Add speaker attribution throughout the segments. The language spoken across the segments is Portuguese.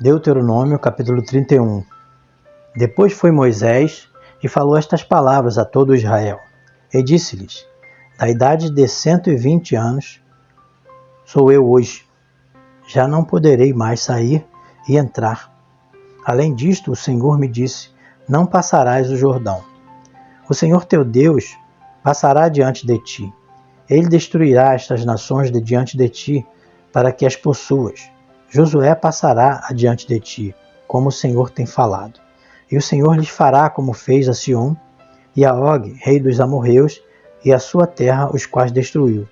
Speaker 1: Deuteronômio capítulo 31. Depois foi Moisés e falou estas palavras a todo Israel. E disse-lhes: Da idade de 120 anos sou eu hoje. Já não poderei mais sair e entrar. Além disto, o Senhor me disse: Não passarás o Jordão. O Senhor teu Deus passará diante de ti. Ele destruirá estas nações de diante de ti, para que as possuas. Josué passará adiante de ti, como o Senhor tem falado. E o Senhor lhes fará como fez a Sion e a Og, rei dos amorreus, e a sua terra, os quais destruiu.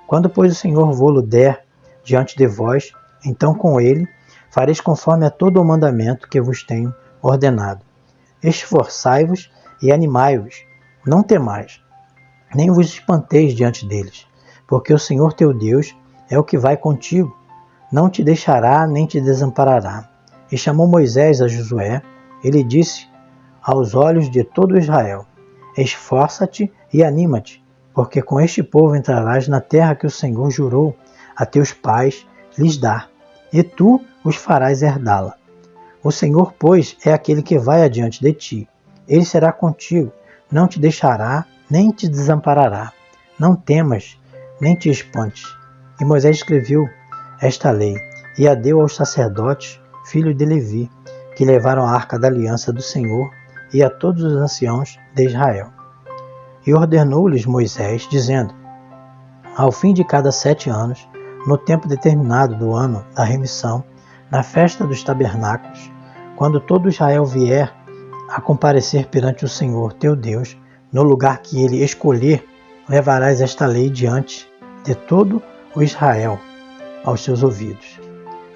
Speaker 1: Quando, pois, o Senhor vô-lo der diante de vós, então com ele fareis conforme a todo o mandamento que vos tenho ordenado. Esforçai-vos e animai-vos, não temais, nem vos espanteis diante deles, porque o Senhor teu Deus é o que vai contigo, não te deixará nem te desamparará. E chamou Moisés a Josué, ele disse aos olhos de todo Israel: Esforça-te e anima-te, porque com este povo entrarás na terra que o Senhor jurou a teus pais lhes dar, e tu os farás herdá-la. O Senhor, pois, é aquele que vai adiante de ti. Ele será contigo, não te deixará, nem te desamparará. Não temas, nem te espantes. E Moisés escreveu esta lei, e a deu aos sacerdotes, filhos de Levi, que levaram a arca da aliança do Senhor, e a todos os anciãos de Israel. E ordenou-lhes Moisés, dizendo: Ao fim de cada 7 anos, no tempo determinado do ano da remissão, na festa dos tabernáculos, quando todo Israel vier a comparecer perante o Senhor teu Deus, no lugar que ele escolher, levarás esta lei diante de todo o Israel aos seus ouvidos.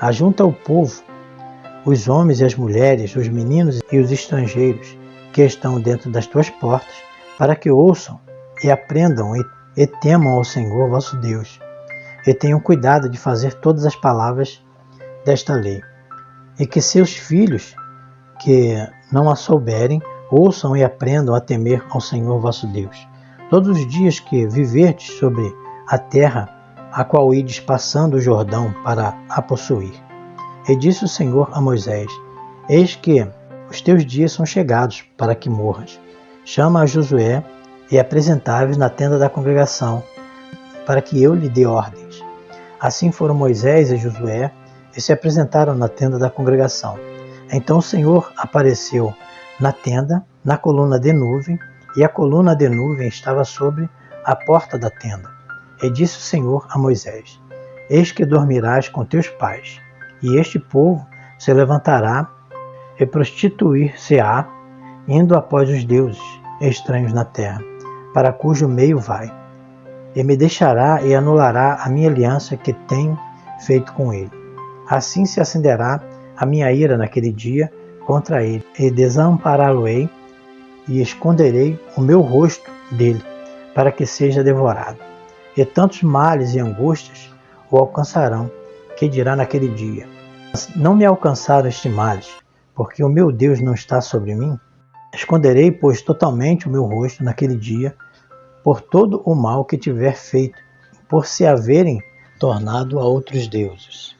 Speaker 1: Ajunta o povo, os homens e as mulheres, os meninos e os estrangeiros que estão dentro das tuas portas, para que ouçam e aprendam e temam ao Senhor vosso Deus, e tenham cuidado de fazer todas as palavras desta lei, e que seus filhos, que não a souberem, ouçam e aprendam a temer ao Senhor vosso Deus. Todos os dias que viverdes sobre a terra, a qual ides passando o Jordão para a possuir. E disse o Senhor a Moisés: Eis que os teus dias são chegados para que morras. Chama a Josué e apresentai-vos na tenda da congregação, para que eu lhe dê ordens. Assim foram Moisés e Josué e se apresentaram na tenda da congregação. Então o Senhor apareceu na tenda, na coluna de nuvem, e a coluna de nuvem estava sobre a porta da tenda. E disse o Senhor a Moisés: Eis que dormirás com teus pais, e este povo se levantará e prostituir-se-á, indo após os deuses estranhos na terra, para cujo meio vai, e me deixará e anulará a minha aliança que tenho feito com ele. Assim se acenderá a minha ira naquele dia contra ele, e desampará-lo-ei, e esconderei o meu rosto dele, para que seja devorado. E tantos males e angústias o alcançarão, que dirá naquele dia: Não me alcançaram estes males, porque o meu Deus não está sobre mim? Esconderei, pois, totalmente o meu rosto naquele dia, por todo o mal que tiver feito, por se haverem tornado a outros deuses.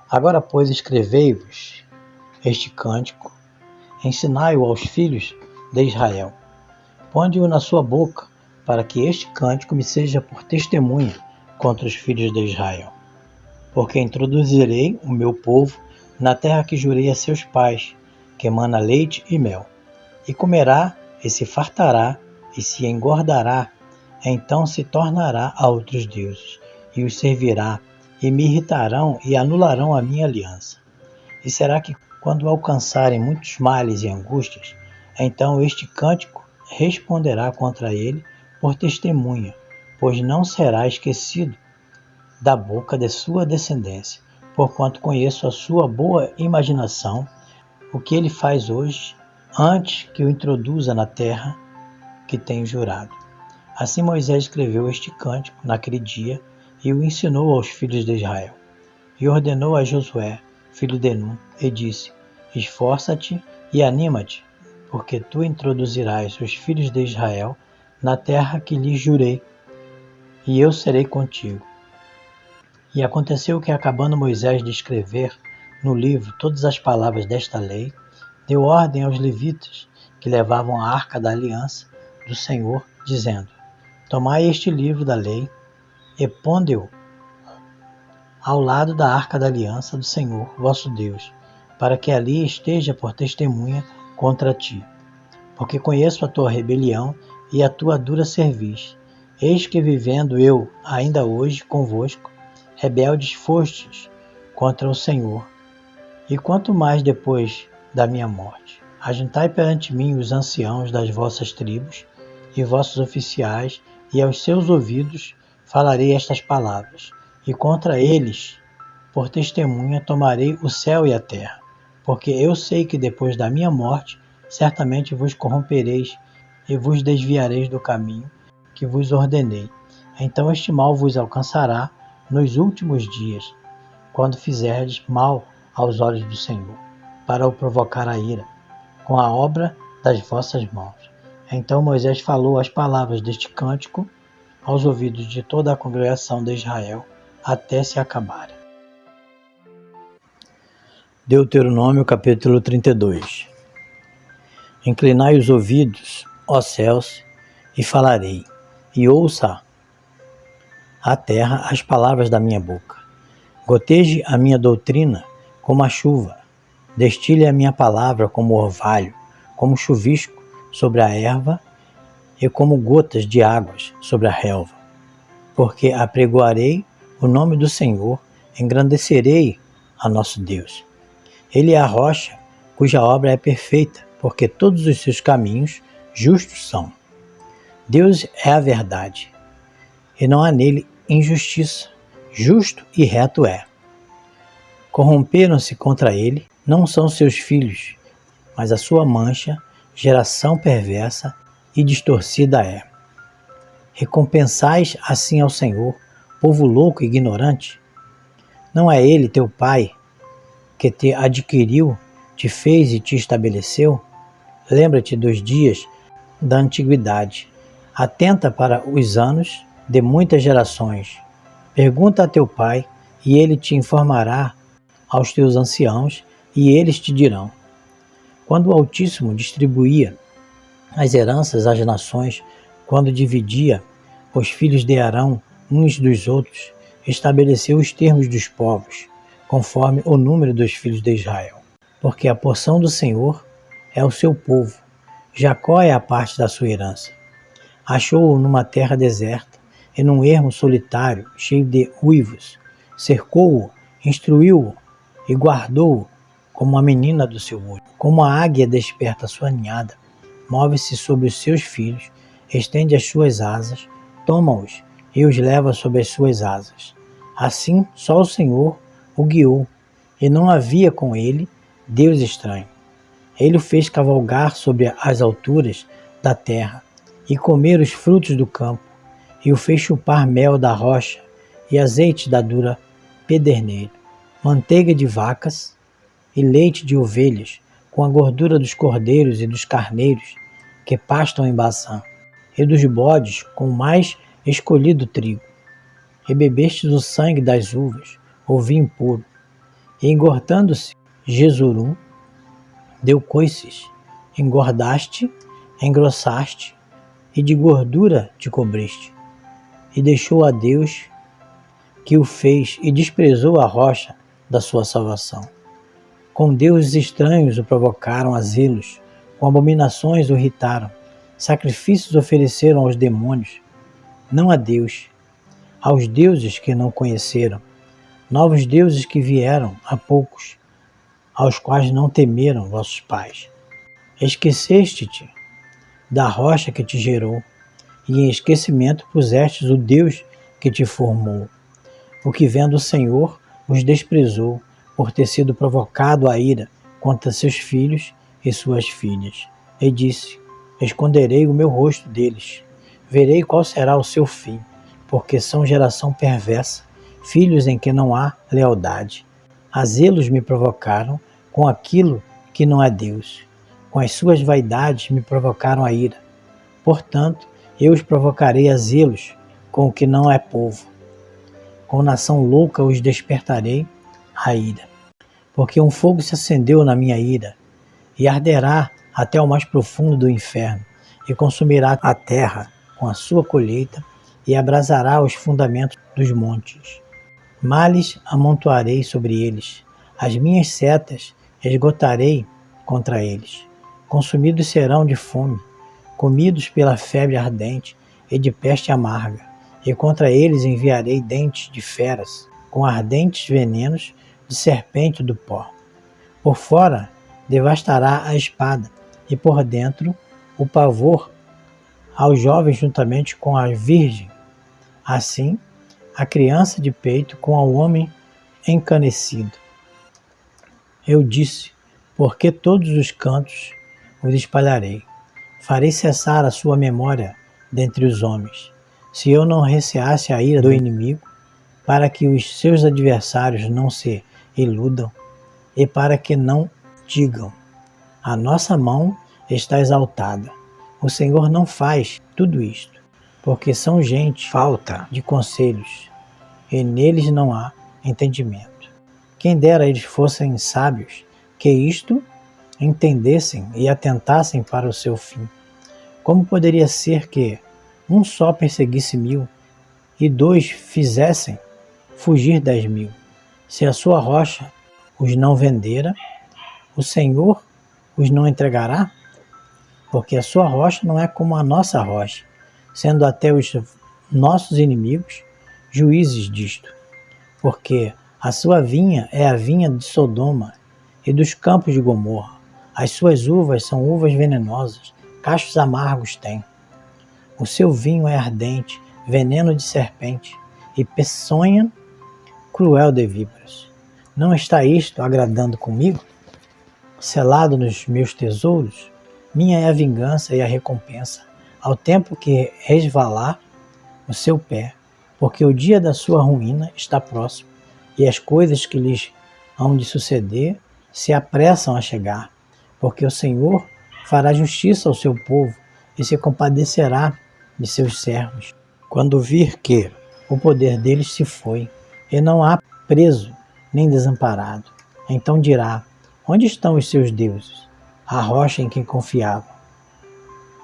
Speaker 1: Agora, pois, escrevei-vos este cântico, ensinai-o aos filhos de Israel. Ponde-o na sua boca, para que este cântico me seja por testemunha contra os filhos de Israel. Porque introduzirei o meu povo na terra que jurei a seus pais, que emana leite e mel. E comerá, e se fartará, e se engordará, então se tornará a outros deuses, e os servirá, e me irritarão e anularão a minha aliança. E será que, quando alcançarem muitos males e angústias, então este cântico responderá contra ele por testemunha, pois não será esquecido da boca de sua descendência, porquanto conheço a sua boa imaginação, o que ele faz hoje, antes que o introduza na terra que tenho jurado. Assim Moisés escreveu este cântico naquele dia e o ensinou aos filhos de Israel. E ordenou a Josué, filho de Nun, e disse: Esforça-te e anima-te, porque tu introduzirás os filhos de Israel na terra que lhes jurei, e eu serei contigo. E aconteceu que, acabando Moisés de escrever no livro todas as palavras desta lei, deu ordem aos levitas que levavam a arca da aliança do Senhor, dizendo: Tomai este livro da lei e ponde-o ao lado da arca da aliança do Senhor, vosso Deus, para que ali esteja por testemunha contra ti. Porque conheço a tua rebelião e a tua dura cerviz. Eis que vivendo eu ainda hoje convosco, rebeldes fostes contra o Senhor, e quanto mais depois da minha morte. Ajuntai perante mim os anciãos das vossas tribos e vossos oficiais, e aos seus ouvidos falarei estas palavras, e contra eles, por testemunha, tomarei o céu e a terra, porque eu sei que depois da minha morte, certamente vos corrompereis e vos desviareis do caminho que vos ordenei. Então este mal vos alcançará nos últimos dias, quando fizerdes mal aos olhos do Senhor, para o provocar a ira, com a obra das vossas mãos. Então Moisés falou as palavras deste cântico aos ouvidos de toda a congregação de Israel, até se acabarem. Deuteronômio capítulo 32. Inclinai os ouvidos, ó céus, e falarei, e ouça a terra as palavras da minha boca. Goteje a minha doutrina como a chuva, destile a minha palavra como orvalho, como chuvisco sobre a erva e como gotas de águas sobre a relva. Porque apregoarei o nome do Senhor, engrandecerei a nosso Deus. Ele é a rocha cuja obra é perfeita, porque todos os seus caminhos justos são. Deus é a verdade, e não há nele injustiça. Justo e reto é. Corromperam-se contra ele, não são seus filhos, mas a sua mancha, geração perversa e distorcida é. Recompensais assim ao Senhor, povo louco e ignorante? Não é ele teu pai, que te adquiriu, te fez e te estabeleceu? Lembra-te dos dias da antiguidade. Atenta para os anos de muitas gerações. Pergunta a teu pai, e ele te informará, aos teus anciãos, e eles te dirão. Quando o Altíssimo distribuía as heranças às nações, quando dividia os filhos de Arão uns dos outros, estabeleceu os termos dos povos, conforme o número dos filhos de Israel. Porque a porção do Senhor é o seu povo, Jacó é a parte da sua herança. Achou-o numa terra deserta, e num ermo solitário, cheio de uivos. Cercou-o, instruiu-o e guardou-o como a menina do seu olho. Como a águia desperta a sua ninhada, move-se sobre os seus filhos, estende as suas asas, toma-os e os leva sob as suas asas. Assim, só o Senhor o guiou, e não havia com ele Deus estranho. Ele o fez cavalgar sobre as alturas da terra e comer os frutos do campo, e o fez chupar mel da rocha e azeite da dura pederneira, manteiga de vacas e leite de ovelhas, com a gordura dos cordeiros e dos carneiros que pastam em Baçã, e dos bodes com o mais escolhido trigo. E bebestes o sangue das uvas, o vinho puro, e engordando-se Jesurum, deu coices, engordaste, engrossaste, e de gordura te cobriste, e deixou a Deus que o fez, e desprezou a rocha da sua salvação. Com deuses estranhos o provocaram a zelos, com abominações o irritaram, sacrifícios ofereceram aos demônios, não a Deus, aos deuses que não conheceram, novos deuses que vieram há poucos, aos quais não temeram vossos pais. Esqueceste-te da rocha que te gerou, e em esquecimento pusestes o Deus que te formou. O que vendo o Senhor os desprezou, por ter sido provocado à ira contra seus filhos e suas filhas. E disse: esconderei o meu rosto deles, verei qual será o seu fim, porque são geração perversa, filhos em que não há lealdade. A zelos me provocaram com aquilo que não é Deus, com as suas vaidades me provocaram a ira. Portanto, eu os provocarei a zelos com o que não é povo. Com nação louca os despertarei a ira. Porque um fogo se acendeu na minha ira, e arderá até o mais profundo do inferno, e consumirá a terra com a sua colheita, e abrasará os fundamentos dos montes. Males amontoarei sobre eles, as minhas setas esgotarei contra eles. Consumidos serão de fome, comidos pela febre ardente e de peste amarga, e contra eles enviarei dentes de feras, com ardentes venenos de serpente do pó. Por fora devastará a espada, e por dentro o pavor aos jovens juntamente com a virgem. Assim, a criança de peito com o homem encanecido. Eu disse, porque todos os cantos os espalharei. Farei cessar a sua memória dentre os homens. Se eu não receasse a ira do inimigo, para que os seus adversários não se iludam, e para que não digam, a nossa mão está exaltada. O Senhor não faz tudo isto, porque são gente falta de conselhos, e neles não há entendimento. Quem dera eles fossem sábios, que isto entendessem e atentassem para o seu fim. Como poderia ser que um só perseguisse 1000 e 2 fizessem fugir 10.000? Se a sua rocha os não vendera, o Senhor os não entregará? Porque a sua rocha não é como a nossa rocha, sendo até os nossos inimigos juízes disto. Porque a sua vinha é a vinha de Sodoma e dos campos de Gomorra. As suas uvas são uvas venenosas, cachos amargos tem. O seu vinho é ardente, veneno de serpente, e peçonha cruel de víboras. Não está isto agradando comigo? Selado nos meus tesouros, minha é a vingança e a recompensa, ao tempo que resvalar o seu pé, porque o dia da sua ruína está próximo, e as coisas que lhes hão de suceder se apressam a chegar, porque o Senhor fará justiça ao seu povo e se compadecerá de seus servos, quando vir que o poder deles se foi, e não há preso nem desamparado. Então dirá, onde estão os seus deuses, a rocha em quem confiavam,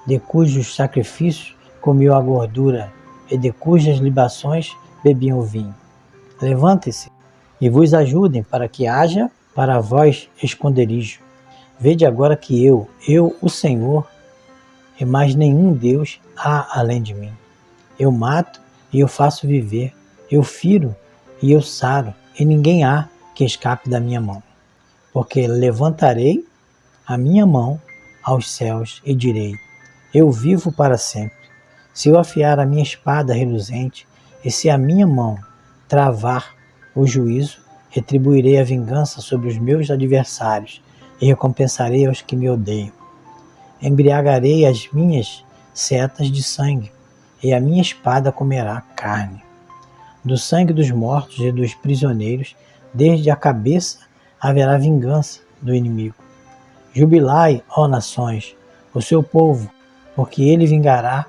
Speaker 1: de cujos sacrifícios comiam a gordura e de cujas libações bebiam o vinho? Levantem-se e vos ajudem para que haja para vós esconderijo. Vede agora que eu, o Senhor, e mais nenhum Deus há além de mim. Eu mato e eu faço viver, eu firo e eu saro, e ninguém há que escape da minha mão. Porque levantarei a minha mão aos céus e direi, eu vivo para sempre. Se eu afiar a minha espada reluzente, e se a minha mão travar o juízo, retribuirei a vingança sobre os meus adversários, e recompensarei aos que me odeiam. Embriagarei as minhas setas de sangue, e a minha espada comerá carne. Do sangue dos mortos e dos prisioneiros, desde a cabeça haverá vingança do inimigo. Jubilai, ó nações, o seu povo, porque ele vingará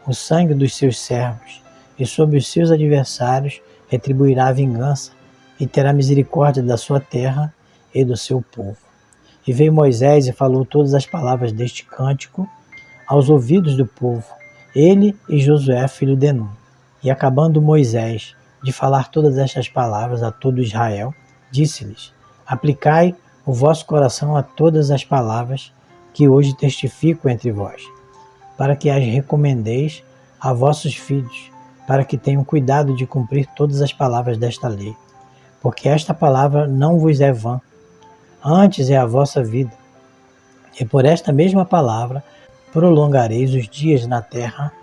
Speaker 1: o sangue dos seus servos, e sobre os seus adversários retribuirá a vingança, e terá misericórdia da sua terra e do seu povo. E veio Moisés e falou todas as palavras deste cântico aos ouvidos do povo, ele e Josué, filho de Nun. E acabando Moisés de falar todas estas palavras a todo Israel, disse-lhes, aplicai o vosso coração a todas as palavras que hoje testifico entre vós, para que as recomendeis a vossos filhos, para que tenham cuidado de cumprir todas as palavras desta lei. Porque esta palavra não vos é vã, antes é a vossa vida. E por esta mesma palavra prolongareis os dias na terra,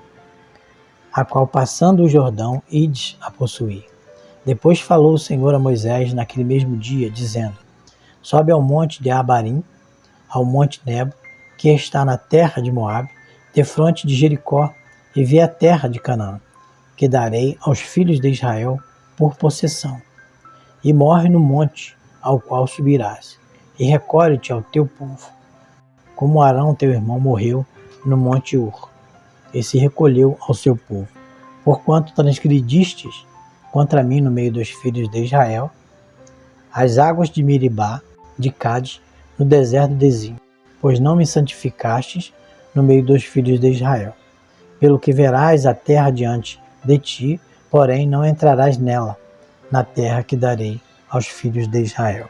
Speaker 1: a qual passando o Jordão ides a possuir. Depois falou o Senhor a Moisés naquele mesmo dia, dizendo, sobe ao monte de Abarim, ao monte Nebo, que está na terra de Moabe, defronte de Jericó, e vê a terra de Canaã, que darei aos filhos de Israel por possessão. E morre no monte ao qual subirás, e recolhe-te ao teu povo, como Arão teu irmão morreu no monte Ur, e se recolheu ao seu povo. Porquanto transgredistes contra mim no meio dos filhos de Israel, as águas de Meribá, de Cádiz, no deserto de Zim, pois não me santificastes no meio dos filhos de Israel. Pelo que verás a terra diante de ti, porém não entrarás nela, na terra que darei aos filhos de Israel.